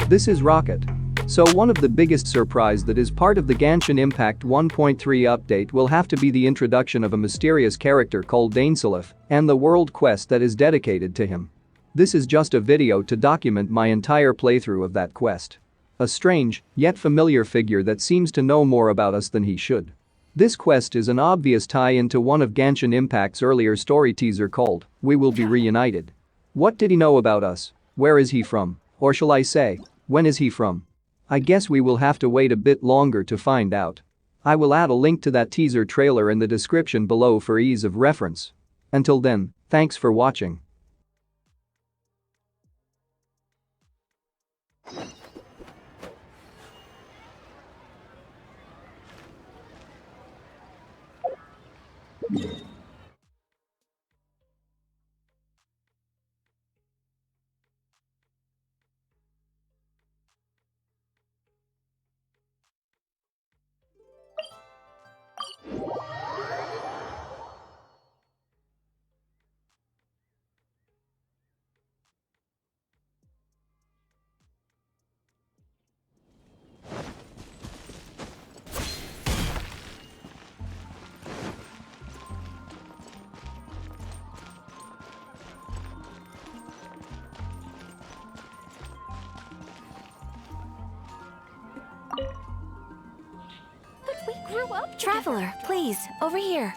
This is Rocket. So one of the biggest surprise that is part of the Genshin Impact 1.3 update will have to be the introduction of a mysterious character called Dainsleif and the world quest that is dedicated to him. This is just a video to document my entire playthrough of that quest. A strange, yet familiar figure that seems to know more about us than he should. This quest is an obvious tie-in to one of Genshin Impact's earlier story teaser called "We Will Be Reunited." What did he know about us? Where is he from? Or shall I say, when is he from? I guess we will have to wait a bit longer to find out. I will add a link to that teaser trailer in the description below for ease of reference. Until then, thanks for watching. Traveler, please, over here.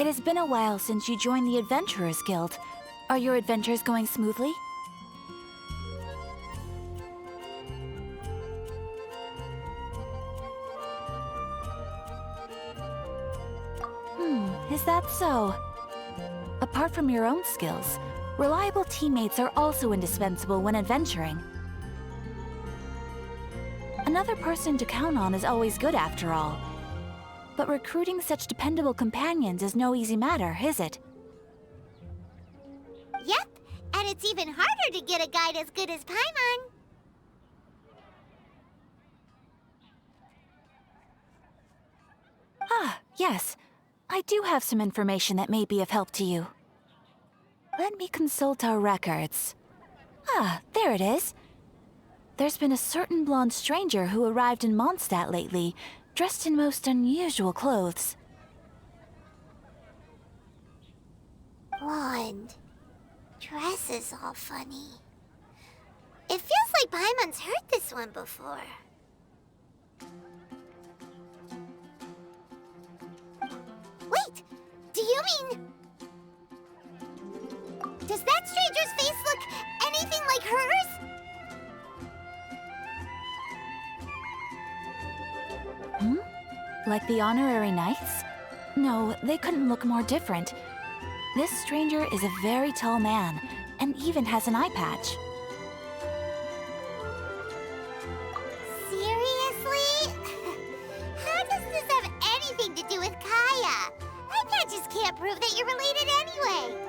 It has been a while since you joined the Adventurers Guild. Are your adventures going smoothly? Is that so? Apart from your own skills, reliable teammates are also indispensable when adventuring. Another person to count on is always good after all. But recruiting such dependable companions is no easy matter, is it? Yep, and it's even harder to get a guide as good as Paimon. Ah, yes. I do have some information that may be of help to you. Let me consult our records. Ah, there it is. There's been a certain blonde stranger who arrived in Mondstadt lately, dressed in most unusual clothes. Blonde. Dress is all funny. It feels like Paimon's heard this one before. Wait! Do you mean... Does that stranger's face look anything like hers? Like the honorary knights? No, they couldn't look more different. This stranger is a very tall man, and even has an eye patch. Seriously? How does this have anything to do with Kaya? Eye patches can't prove that you're related anyway.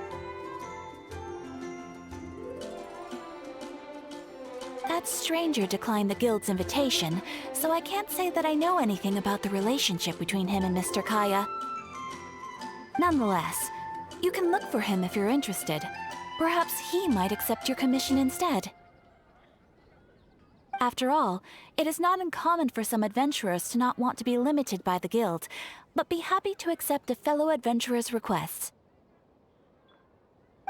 That stranger declined the guild's invitation, so I can't say that I know anything about the relationship between him and Mr. Kaya. Nonetheless, you can look for him if you're interested. Perhaps he might accept your commission instead. After all, it is not uncommon for some adventurers to not want to be limited by the guild, but be happy to accept a fellow adventurer's requests.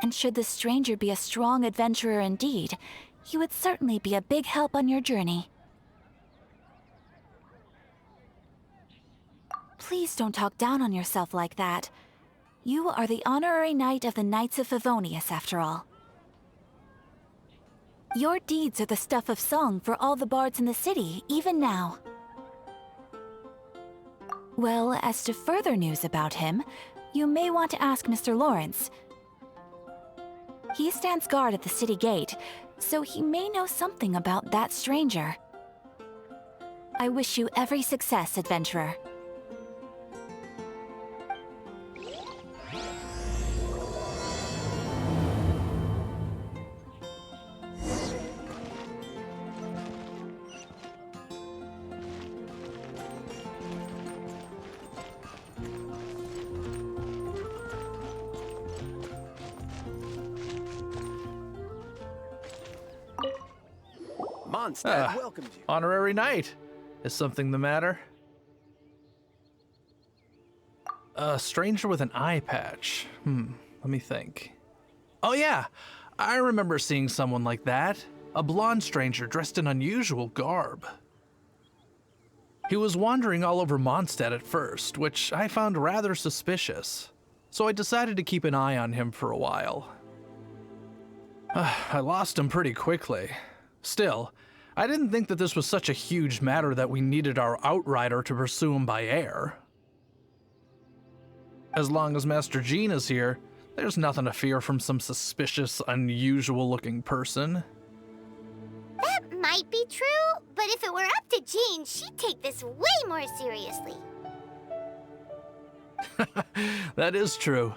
And should the stranger be a strong adventurer indeed, he would certainly be a big help on your journey. Please don't talk down on yourself like that. You are the honorary knight of the Knights of Favonius, after all. Your deeds are the stuff of song for all the bards in the city, even now. Well, as to further news about him, you may want to ask Mr. Lawrence. He stands guard at the city gate, so he may know something about that stranger. I wish you every success, adventurer. Mondstadt welcomes you. Honorary knight. Is something the matter? A stranger with an eye patch. Let me think. Oh yeah, I remember seeing someone like that. A blonde stranger dressed in unusual garb. He was wandering all over Mondstadt at first, which I found rather suspicious. So I decided to keep an eye on him for a while. I lost him pretty quickly. Still, I didn't think that this was such a huge matter that we needed our outrider to pursue him by air. As long as Master Jean is here, there's nothing to fear from some suspicious, unusual-looking person. That might be true, but if it were up to Jean, she'd take this way more seriously. That is true.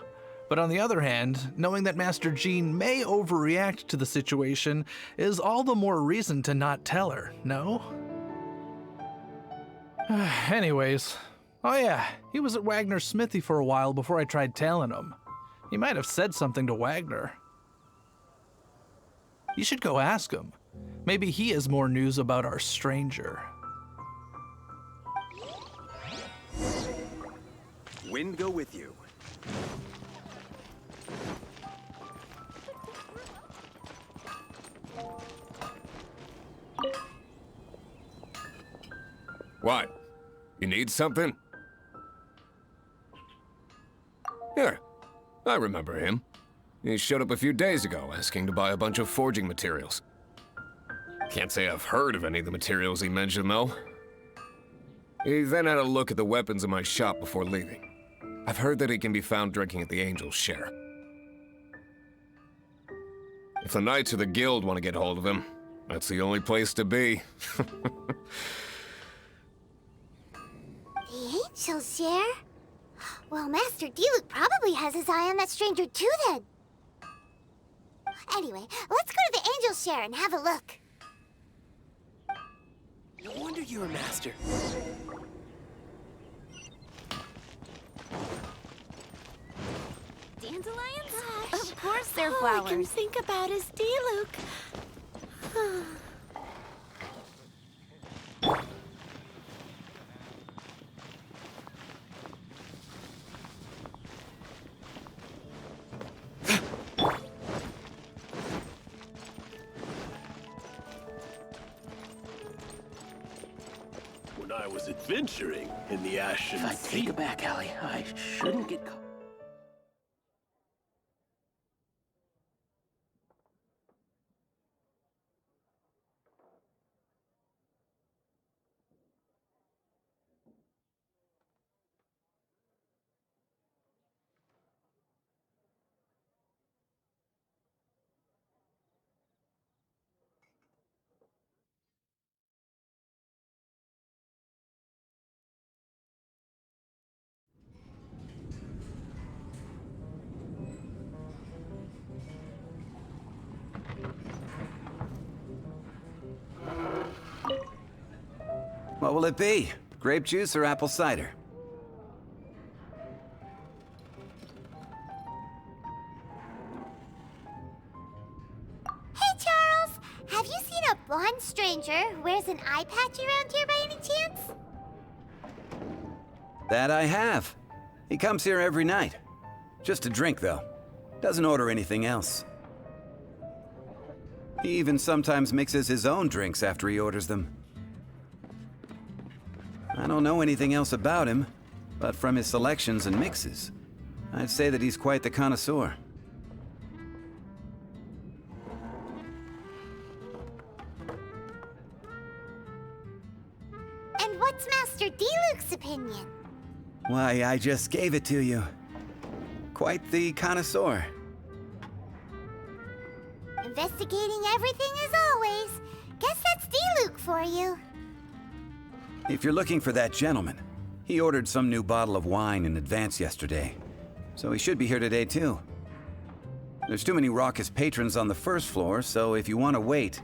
But on the other hand, knowing that Master Jean may overreact to the situation is all the more reason to not tell her, no? Anyways, oh yeah, he was at Wagner's smithy for a while before I tried tailing him. He might have said something to Wagner. You should go ask him. Maybe he has more news about our stranger. Wind go with you. What? You need something? Here, I remember him. He showed up a few days ago asking to buy a bunch of forging materials. Can't say I've heard of any of the materials he mentioned, though. He then had a look at the weapons in my shop before leaving. I've heard that he can be found drinking at the Angel's Share. If the Knights or the Guild want to get hold of him, that's the only place to be. The Angel's Share? Well, Master Diluc probably has his eye on that stranger too, then. Anyway, let's go to the Angel's Share and have a look. No wonder you're a master. Dandelions? Gosh. Of course they're All flowers. I can think about is Diluc. When I was adventuring in the Ashen If I Sea. take it back, Allie, I shouldn't get caught. What will it be? Grape juice or apple cider? Hey, Charles! Have you seen a blonde stranger who wears an eye patch around here by any chance? That I have. He comes here every night. Just to drink, though. Doesn't order anything else. He even sometimes mixes his own drinks after he orders them. I don't know anything else about him, but from his selections and mixes, I'd say that he's quite the connoisseur. And what's Master Diluc's opinion? Why, I just gave it to you. Quite the connoisseur. Investigating everything as always. Guess that's Diluc for you. If you're looking for that gentleman, he ordered some new bottle of wine in advance yesterday, so he should be here today too. There's too many raucous patrons on the first floor, so if you want to wait,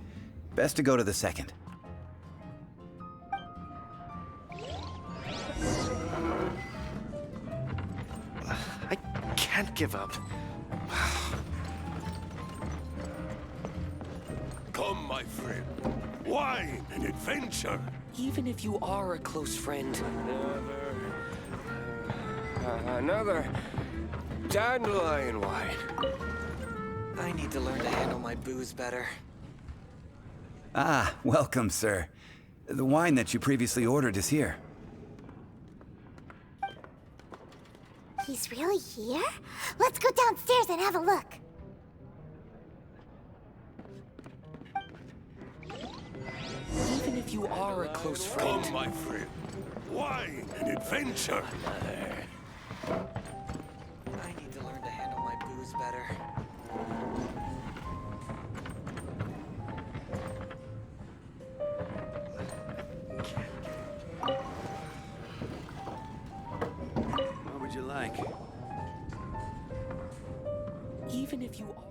best to go to the second. I can't give up. Come, my friend. wine, and adventure. Even if you are a close friend. Another dandelion wine. I need to learn to handle my booze better. Ah, welcome, sir. The wine that you previously ordered is here. He's really here? Let's go downstairs and have a look. Even if you are a close friend. Come, my friend. Wine and adventure. I need to learn to handle my booze better. What would you like? Even if you are...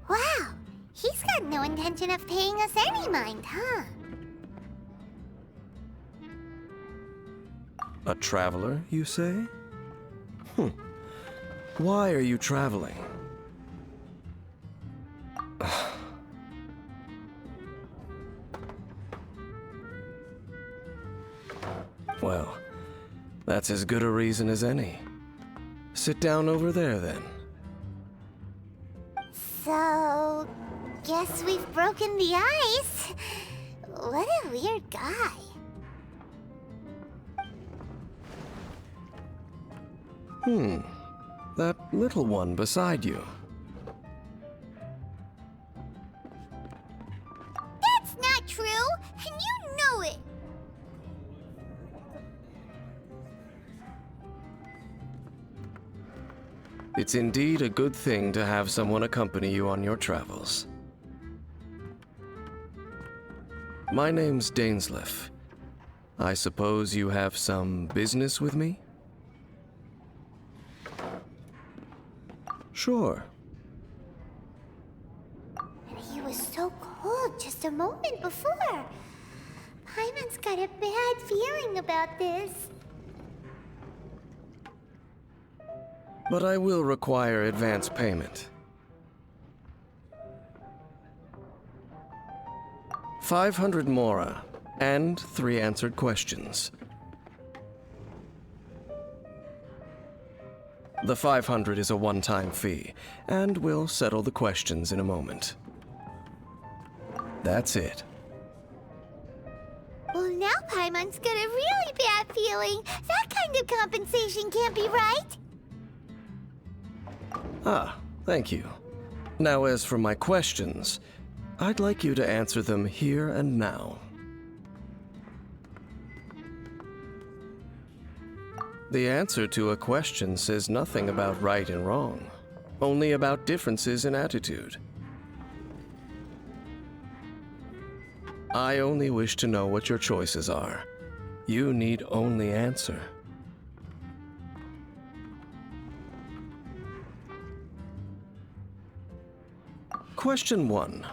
Wow, he's got no intention of paying us any mind, huh? A traveler, you say? Why are you traveling? Well, that's as good a reason as any. Sit down over there, then. So, guess we've broken the ice. What a weird guy. That little one beside you. That's not true, and you know it. It's indeed a good thing to have someone accompany you on your travels. My name's Dainsleif. I suppose you have some business with me? Sure. And he was so cold just a moment before. Paimon's got a bad feeling about this. But I will require advance payment. 500 mora, and 3 answered questions. The 500 is a one-time fee, and we'll settle the questions in a moment. That's it. Well, now Paimon's got a really bad feeling. That kind of compensation can't be right. Ah, thank you. Now, as for my questions, I'd like you to answer them here and now. The answer to a question says nothing about right and wrong, only about differences in attitude. I only wish to know what your choices are. You need only answer. Question 1.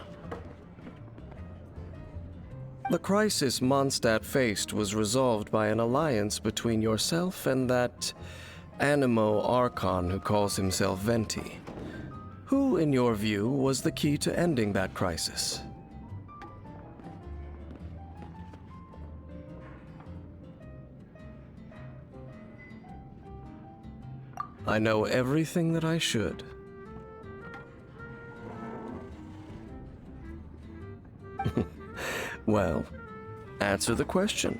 The crisis Mondstadt faced was resolved by an alliance between yourself and that Animo Archon who calls himself Venti. Who, in your view, was the key to ending that crisis? I know everything that I should. Well, answer the question.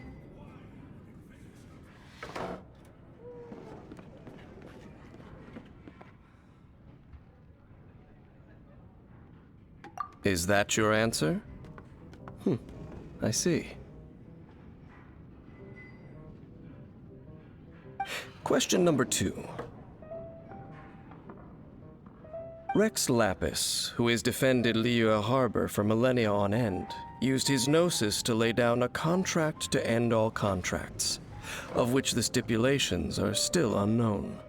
Is that your answer? I see. Question number 2. Rex Lapis, who has defended Liyue Harbor for millennia on end, used his gnosis to lay down a contract to end all contracts, of which the stipulations are still unknown.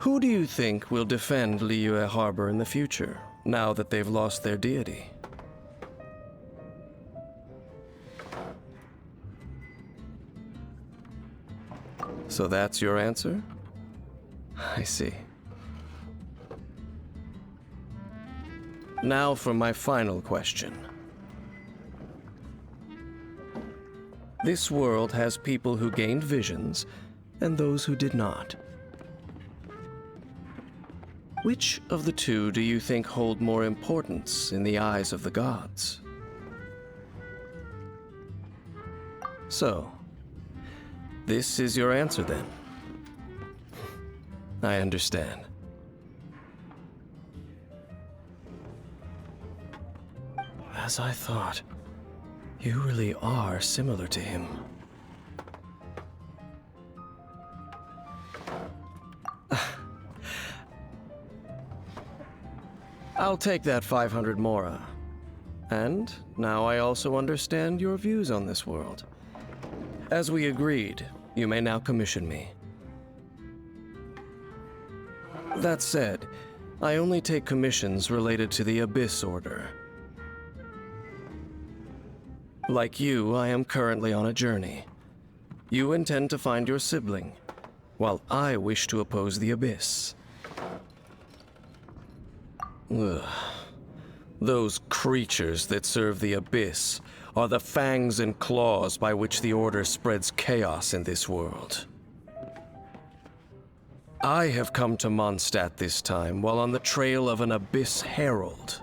Who do you think will defend Liyue Harbor in the future, now that they've lost their deity? So that's your answer? I see. Now for my final question. This world has people who gained visions and those who did not. Which of the two do you think hold more importance in the eyes of the gods? So, this is your answer then? I understand. As I thought, you really are similar to him. I'll take that 500 mora. And now I also understand your views on this world. As we agreed, you may now commission me. That said, I only take commissions related to the Abyss Order. Like you, I am currently on a journey. You intend to find your sibling, while I wish to oppose the Abyss. Ugh. Those creatures that serve the Abyss are the fangs and claws by which the Order spreads chaos in this world. I have come to Mondstadt this time while on the trail of an Abyss Herald.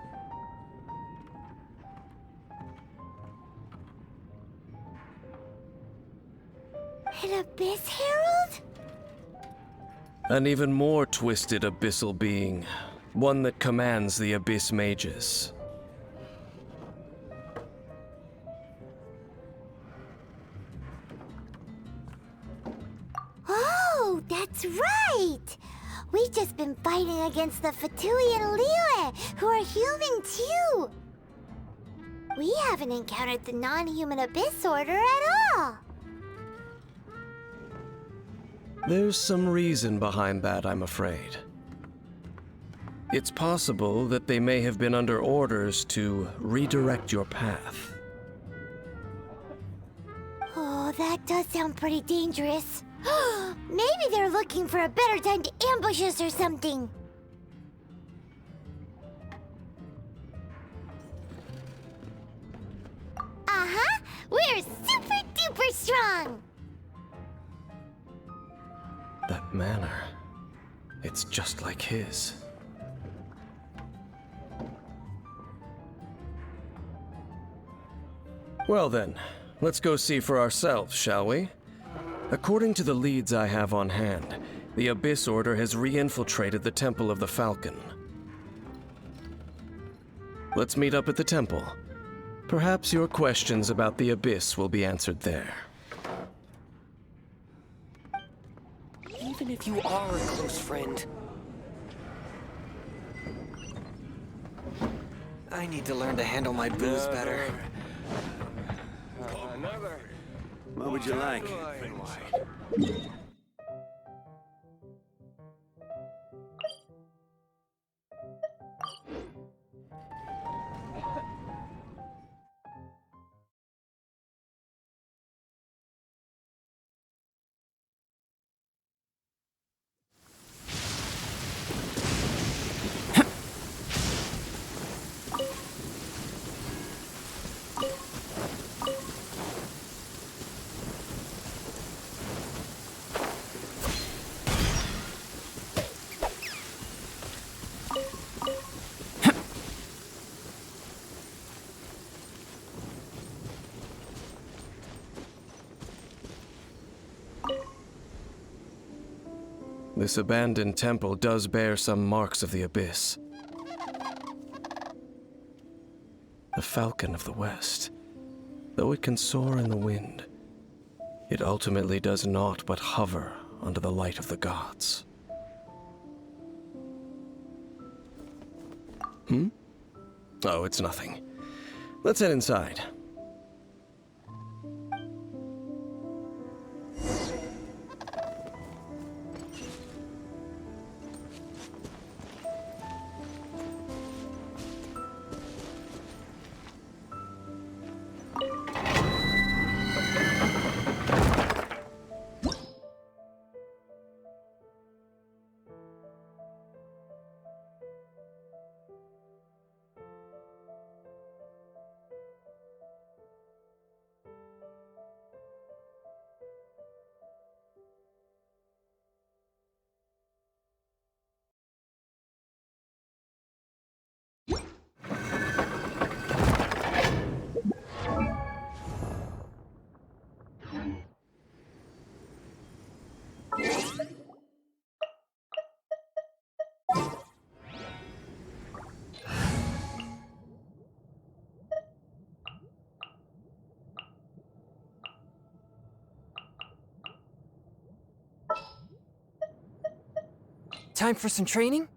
An Abyss Herald? An even more twisted abyssal being, one that commands the Abyss Mages. Oh, that's right! We've just been fighting against the Fatui and Liyue, who are human too! We haven't encountered the non-human Abyss Order at all! There's some reason behind that, I'm afraid. It's possible that they may have been under orders to redirect your path. Oh, that does sound pretty dangerous. Maybe they're looking for a better time to ambush us or something. Uh-huh! We're super duper strong! That manner, it's just like his. Well then, let's go see for ourselves, shall we? According to the leads I have on hand, the Abyss Order has re-infiltrated the Temple of the Falcon. Let's meet up at the temple. Perhaps your questions about the Abyss will be answered there. Even if you are a close friend, I need to learn to handle my booze better. Another. What would you like? This abandoned temple does bear some marks of the Abyss. The Falcon of the West. Though it can soar in the wind, it ultimately does naught but hover under the light of the gods. Oh, it's nothing. Let's head inside. Time for some training?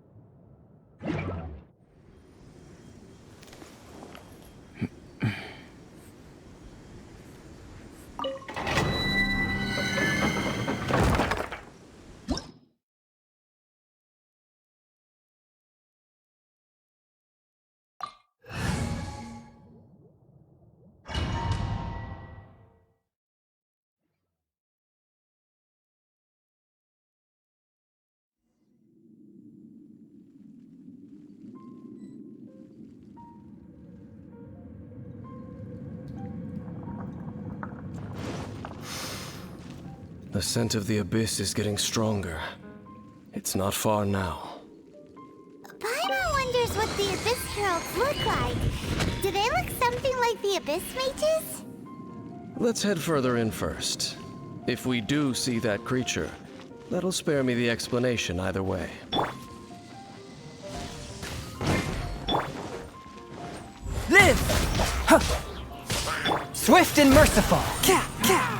The scent of the abyss is getting stronger. It's not far now. Paimon wonders what the Abyss Heralds look like. Do they look something like the Abyss Mages? Let's head further in first. If we do see that creature, that'll spare me the explanation either way. Live! Huh. Swift and merciful! Ka! Ka!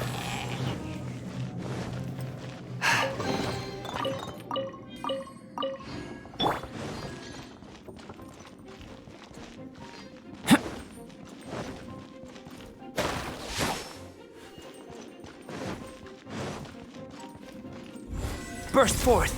Burst forth!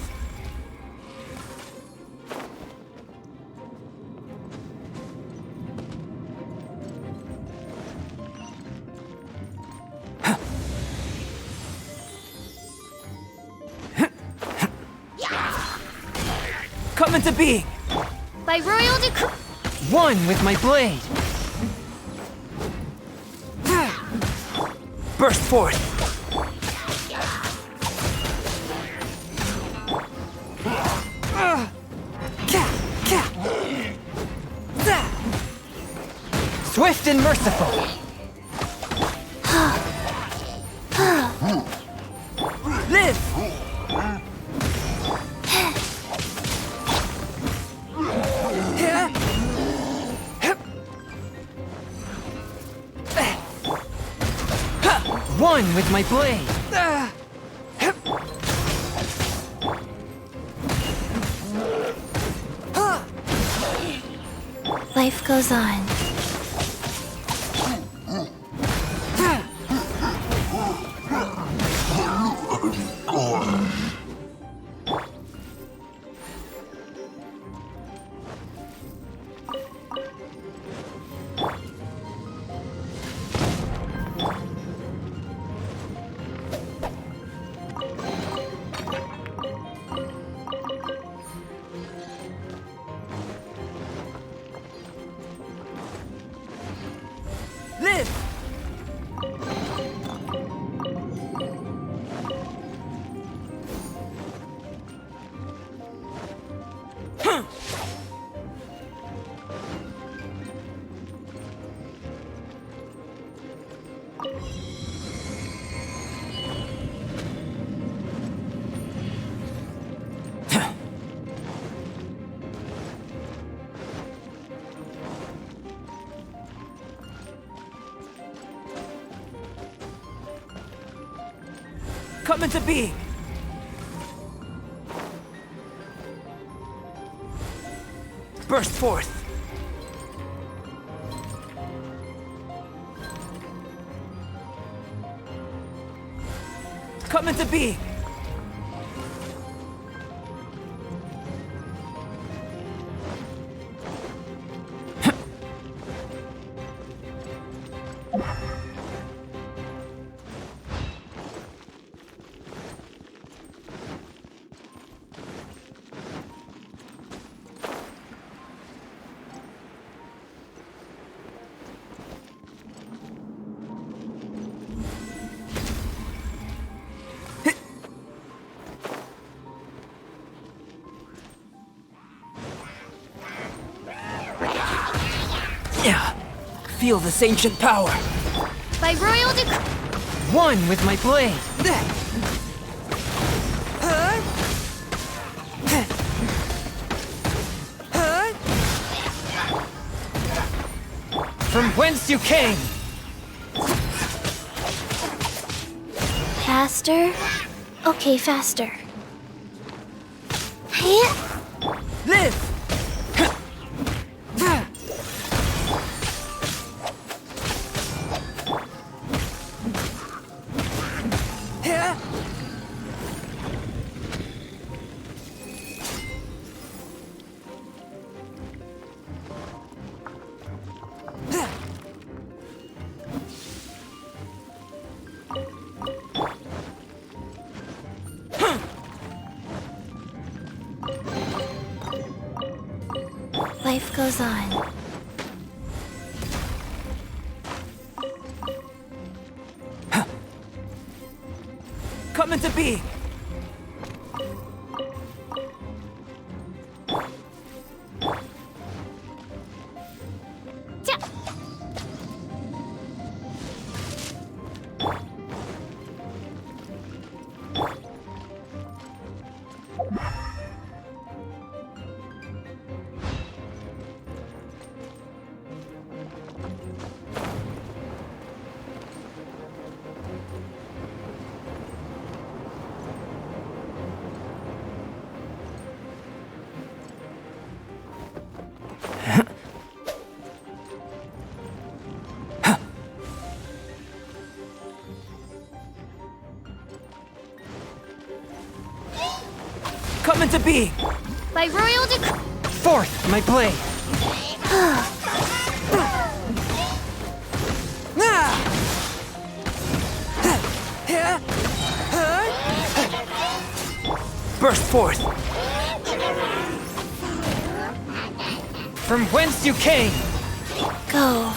Come into being! By royal decree. One with my blade! Burst forth! Swift and merciful! Live! One with my blade! Life goes on. Live! Come into being! Burst forth! Come into being! Yeah, feel this ancient power. By royal decree. One with my blade. From whence you came. Faster? Okay, faster. Live! Life goes on. Come into being! Come into being! By royal decree. Forth, my blade! Burst forth! From whence you came! Go.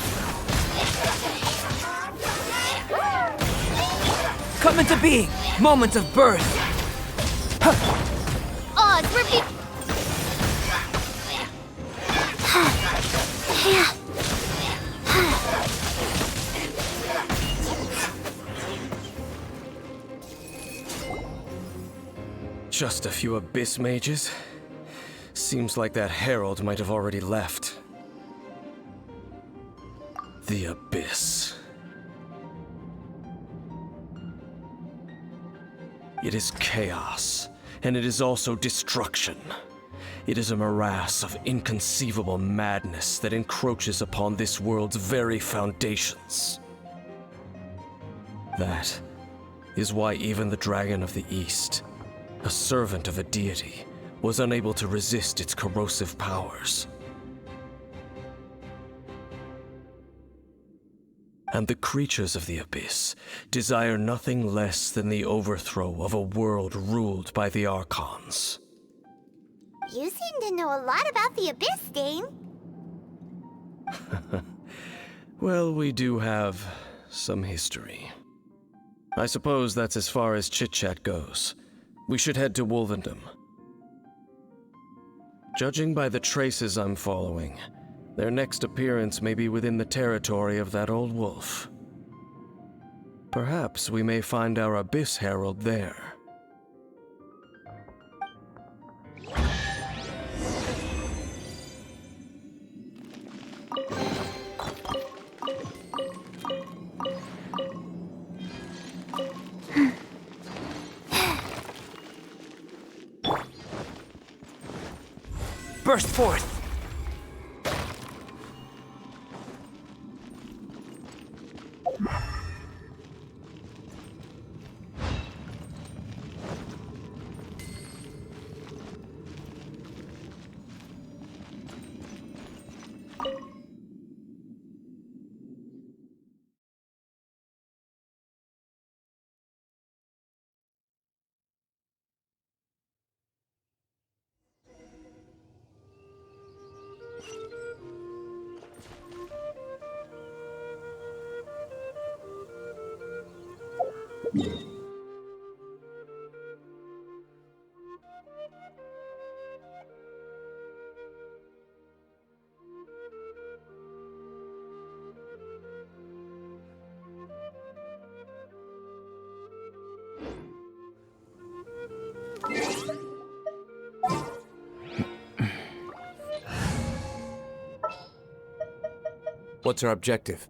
Come into being! Moment of birth! Odds repeat. Just a few Abyss mages? Seems like that herald might have already left. The Abyss. It is chaos, and it is also destruction. It is a morass of inconceivable madness that encroaches upon this world's very foundations. That is why even the Dragon of the East, a servant of a deity, was unable to resist its corrosive powers. And the creatures of the Abyss desire nothing less than the overthrow of a world ruled by the Archons. You seem to know a lot about the Abyss, Dane. Well, we do have some history. I suppose that's as far as chit-chat goes. We should head to Wolvendom. Judging by the traces I'm following, their next appearance may be within the territory of that old wolf. Perhaps we may find our Abyss Herald there. Burst forth! What's our objective?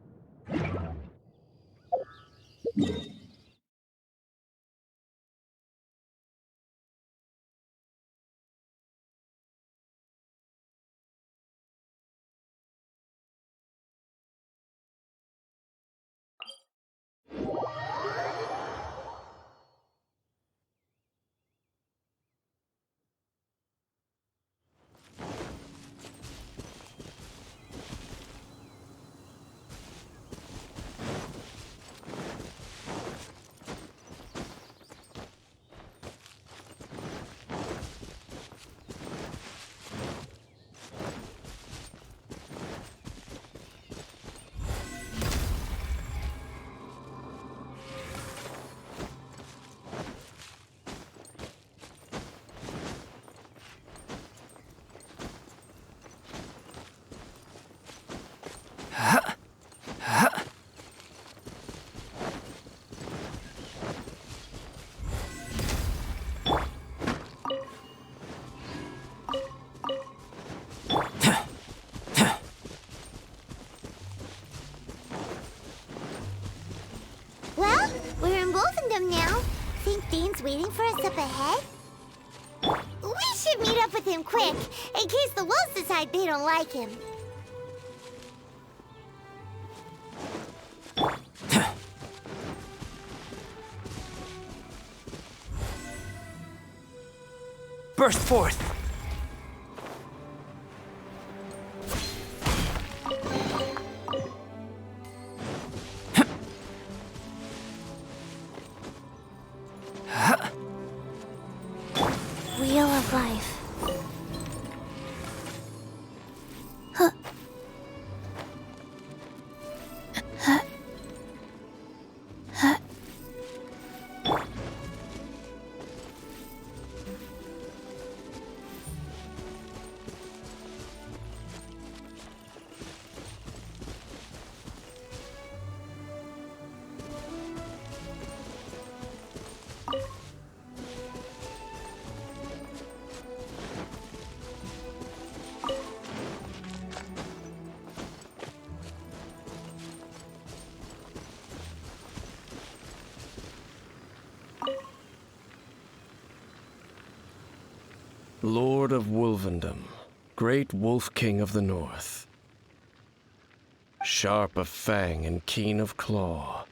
Dane's waiting for us up ahead? We should meet up with him quick, in case the wolves decide they don't like him. Burst forth! Wheel of Life. Lord of Wolvendom, great Wolf King of the North. Sharp of fang and keen of claw,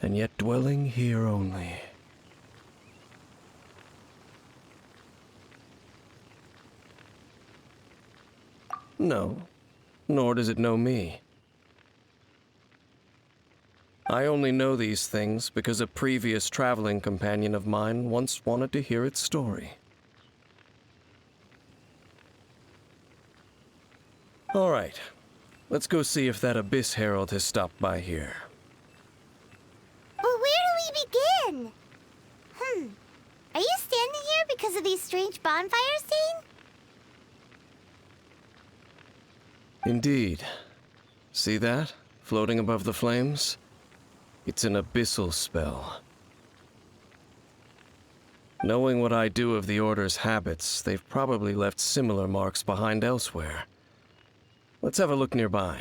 and yet dwelling here only. No, nor does it know me. I only know these things because a previous traveling companion of mine once wanted to hear its story. All right, let's go see if that Abyss Herald has stopped by here. But where do we begin? Are you standing here because of these strange bonfires, Dane? Indeed. See that? Floating above the flames? It's an abyssal spell. Knowing what I do of the Order's habits, they've probably left similar marks behind elsewhere. Let's have a look nearby.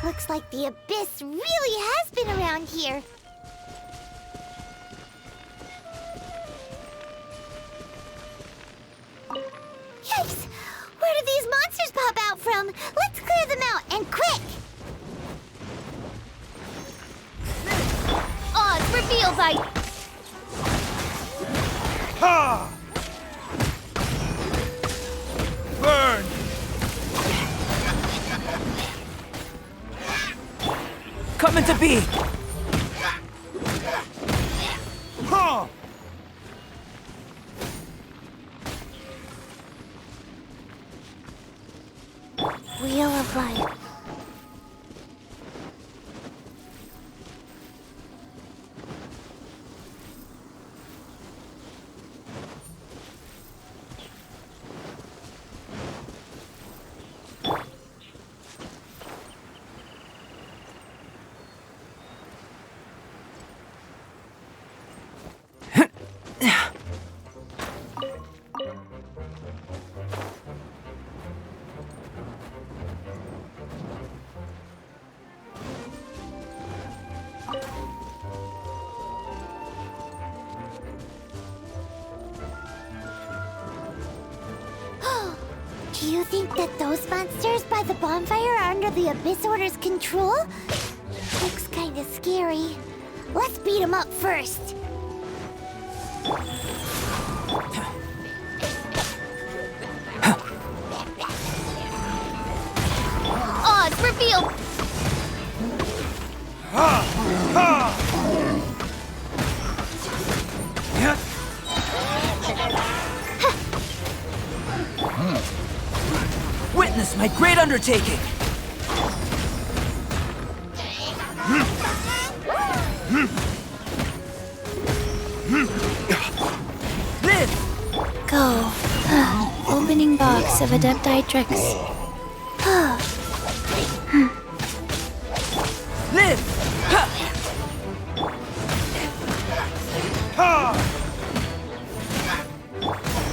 Looks like the Abyss really has been around here. Yikes! Where did these monsters pop out from? Let's clear them out, and quick! Oz, reveal by... Ha! Burn! Come into being! Ha! Wheel of Life. Do you think that those monsters by the bonfire are under the Abyss Order's control? Looks kinda scary. Let's beat them up first. Odds revealed! Witness my great undertaking! Live! Go. Opening box of Adepti tricks. Live!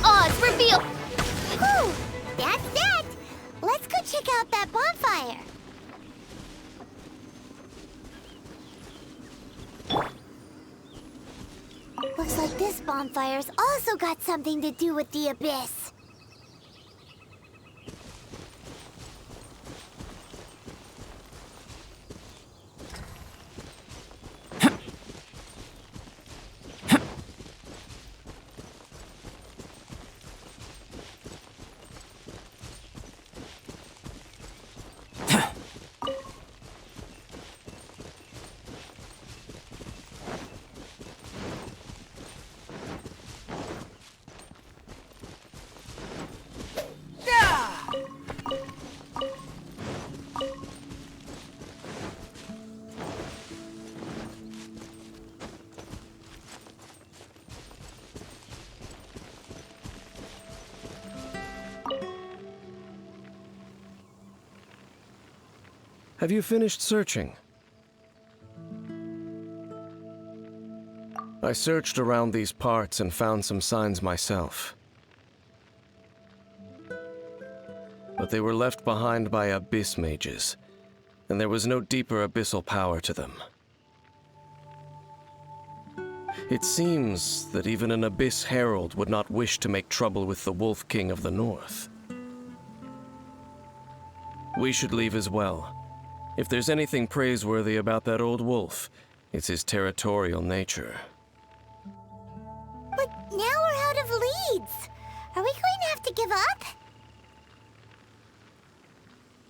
Odds revealed! Whew! That's that! Let's go check out that bonfire! Looks like this bonfire's also got something to do with the Abyss. Have you finished searching? I searched around these parts and found some signs myself. But they were left behind by abyss mages, and there was no deeper abyssal power to them. It seems that even an Abyss Herald would not wish to make trouble with the Wolf King of the North. We should leave as well. If there's anything praiseworthy about that old wolf, it's his territorial nature. But now we're out of leads. Are we going to have to give up?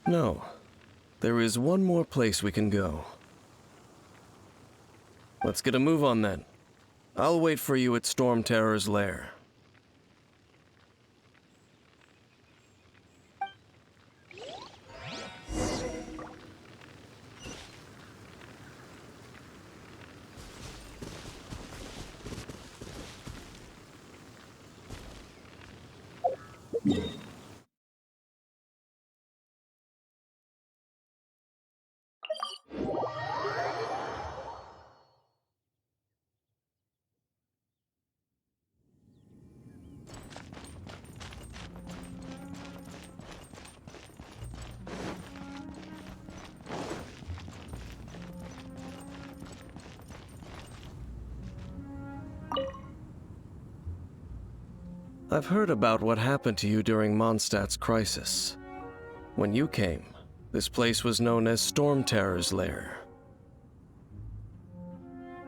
No. There is one more place we can go. Let's get a move on then. I'll wait for you at Storm Terror's lair. I've heard about what happened to you during Mondstadt's crisis. When you came, this place was known as Storm Terror's lair.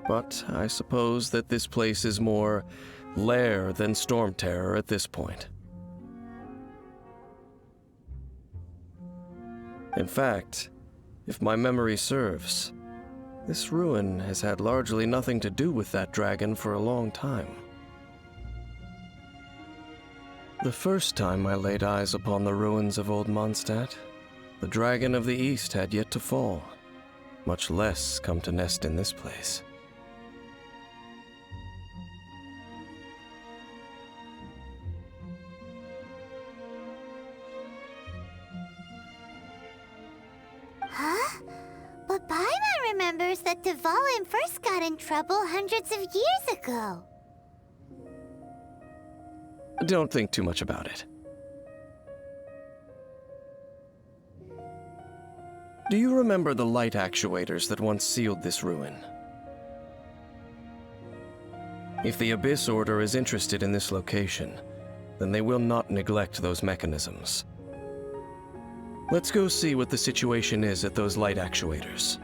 But I suppose that this place is more lair than Storm Terror at this point. In fact, if my memory serves, this ruin has had largely nothing to do with that dragon for a long time. The first time I laid eyes upon the ruins of old Mondstadt, the Dragon of the East had yet to fall, much less come to nest in this place. Huh? But Paimon remembers that Dvalin first got in trouble hundreds of years ago. Don't think too much about it. Do you remember the light actuators that once sealed this ruin? If the Abyss Order is interested in this location, then they will not neglect those mechanisms. Let's go see what the situation is at those light actuators.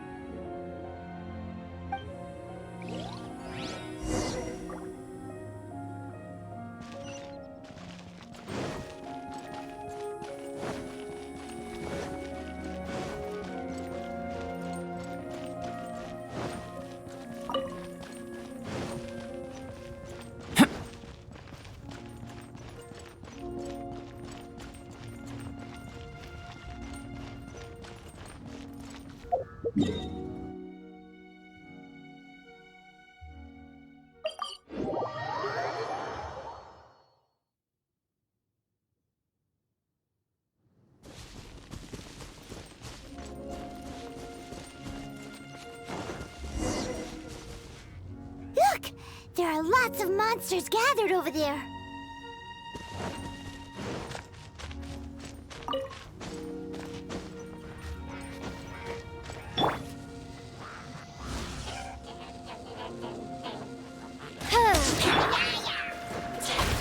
Look! There are lots of monsters gathered over there.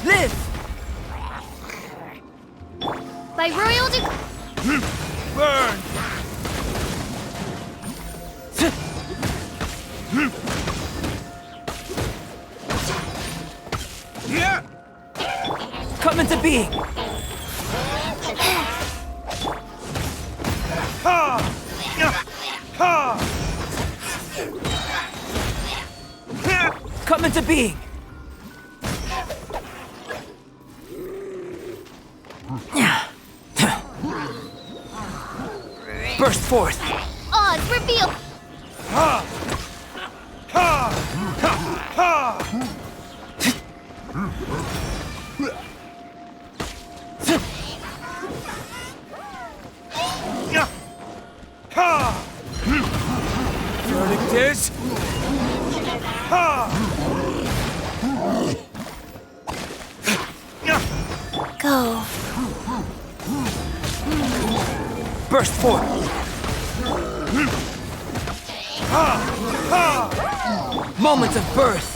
Live! By royal Burn! Come into being! Come into being! Burst forth! Oz, reveal! Verdict is... Go. Burst forth! Moment of birth!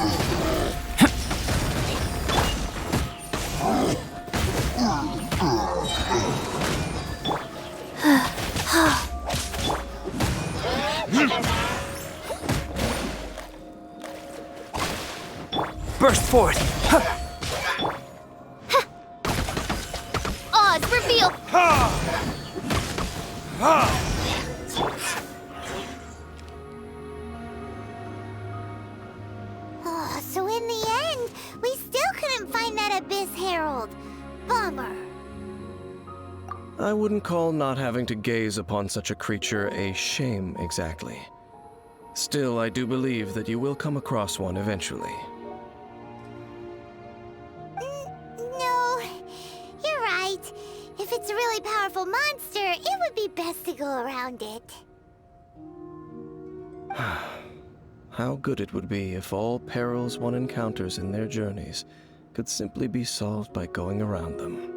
Burst forth! Oz, reveal! Oh, so in the end, we still couldn't find that Abyss Herald. Bummer. I wouldn't call not having to gaze upon such a creature a shame exactly. Still, I do believe that you will come across one eventually. No, you're right. If it's a really powerful monster, it would be best to go around it. How good it would be if all perils one encounters in their journeys could simply be solved by going around them.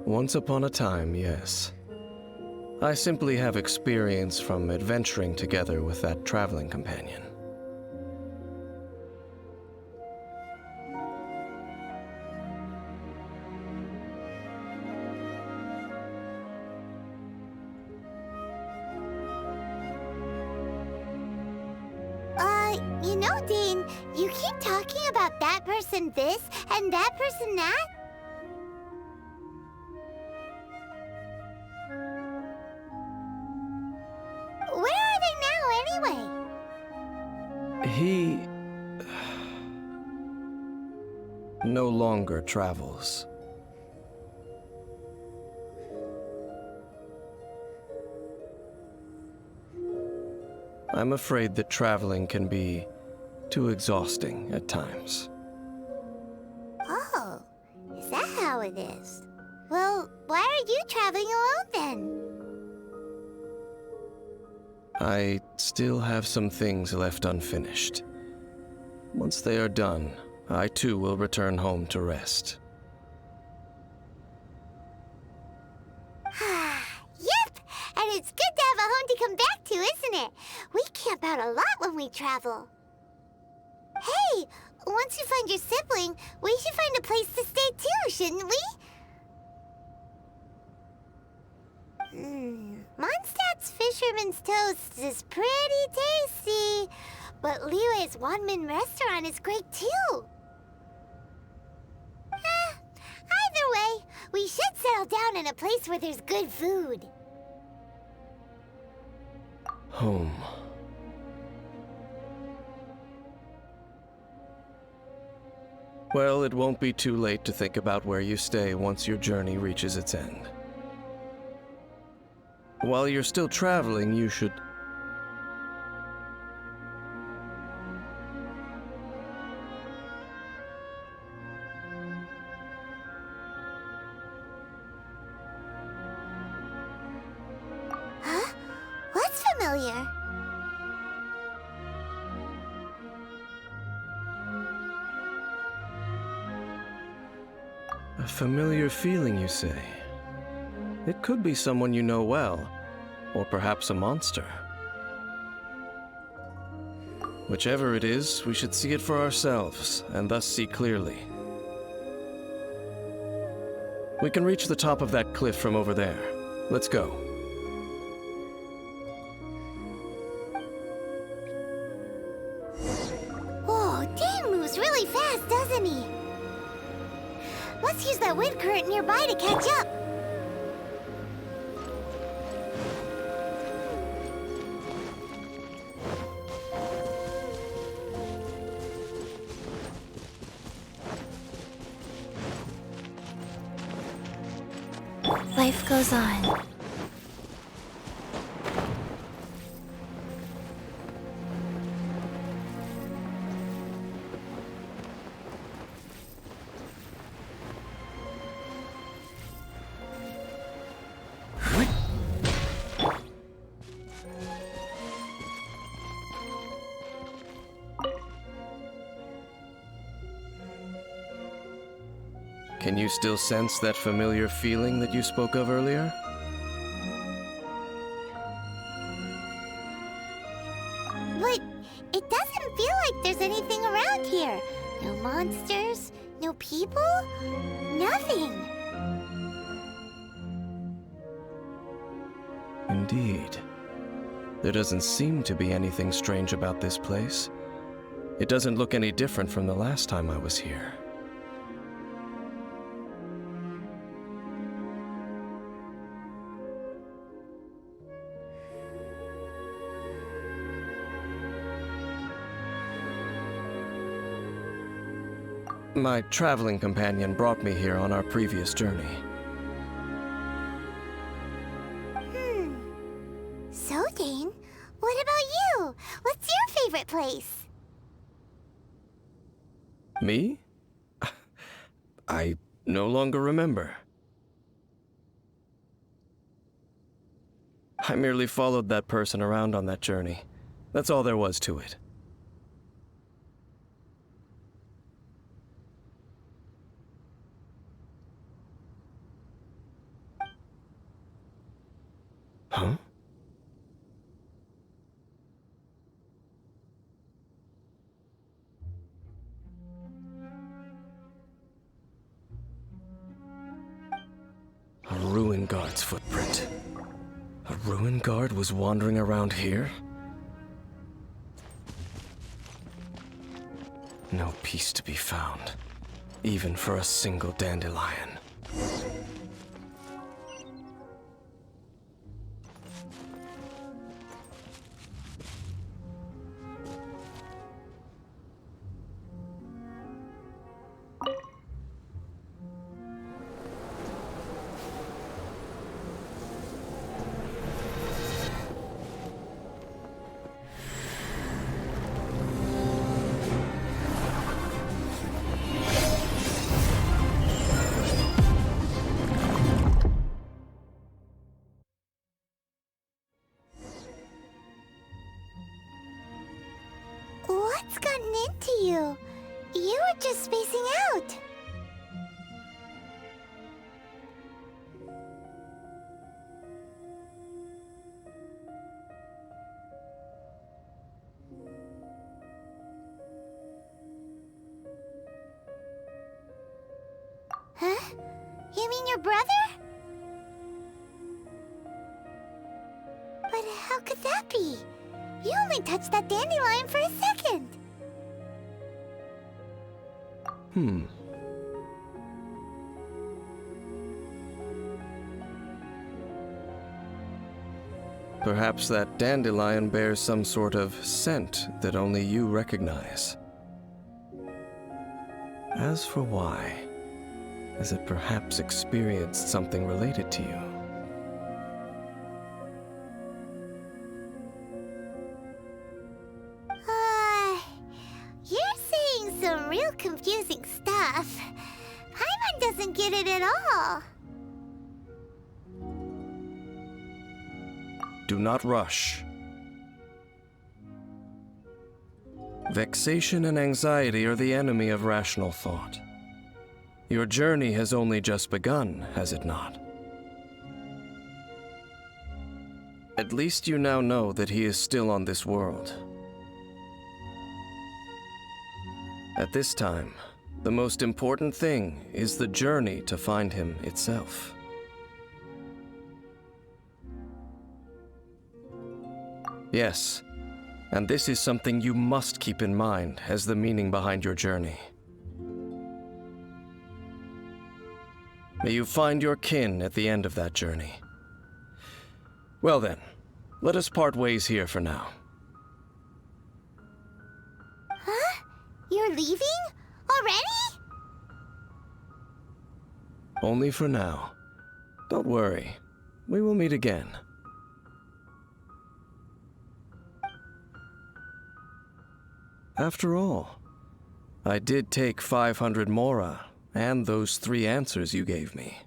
Once upon a time, yes. I simply have experience from adventuring together with that traveling companion. You know, Dane, you keep talking about that person this and that person that. Where are they now, anyway? He no longer travels. I'm afraid that traveling can be too exhausting at times. Oh, is that how it is? Well, why are you traveling alone then? I still have some things left unfinished. Once they are done, I too will return home to rest. Yep! And it's good to have a home to come back to, isn't it? We camp out a lot when we travel. Hey, once you find your sibling, we should find a place to stay too, shouldn't we? Mondstadt's Fisherman's Toast is pretty tasty, but Liyue's Wanmin restaurant is great too. Either way, we should settle down in a place where there's good food. Home. Well, it won't be too late to think about where you stay once your journey reaches its end. While you're still traveling, you should... Huh? What's familiar? A familiar feeling, you say? It could be someone you know well, or perhaps a monster. Whichever it is, we should see it for ourselves, and thus see clearly. We can reach the top of that cliff from over there. Let's go. Whoa, Dane moves really fast, doesn't he? Let's use that wind current nearby to catch up. Life goes on. Can you still sense that familiar feeling that you spoke of earlier? But it doesn't feel like there's anything around here. No monsters, no people, nothing. Indeed. There doesn't seem to be anything strange about this place. It doesn't look any different from the last time I was here. My traveling companion brought me here on our previous journey. So, Dane, what about you? What's your favorite place? Me? I no longer remember. I merely followed that person around on that journey. That's all there was to it. Huh? A ruin guard's footprint. A ruin guard was wandering around here? No peace to be found, even for a single dandelion. What's gotten into you? You were just spacing out. Huh? You mean your brother? But how could that be? You only touched that dandelion for a second. Perhaps that dandelion bears some sort of scent that only you recognize. As for why, has it perhaps experienced something related to you? You're saying some real confusing stuff. Paimon doesn't get it at all. Do not rush. Vexation and anxiety are the enemy of rational thought. Your journey has only just begun, has it not? At least you now know that he is still on this world. At this time, the most important thing is the journey to find him itself. Yes, and this is something you must keep in mind as the meaning behind your journey. May you find your kin at the end of that journey. Well then, let us part ways here for now. Huh? You're leaving? Already? Only for now. Don't worry, we will meet again. After all, I did take 500 mora and those 3 answers you gave me.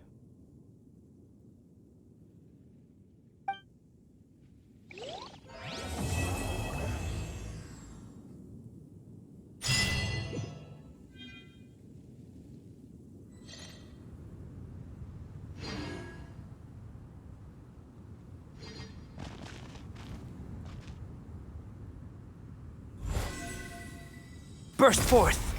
Burst forth!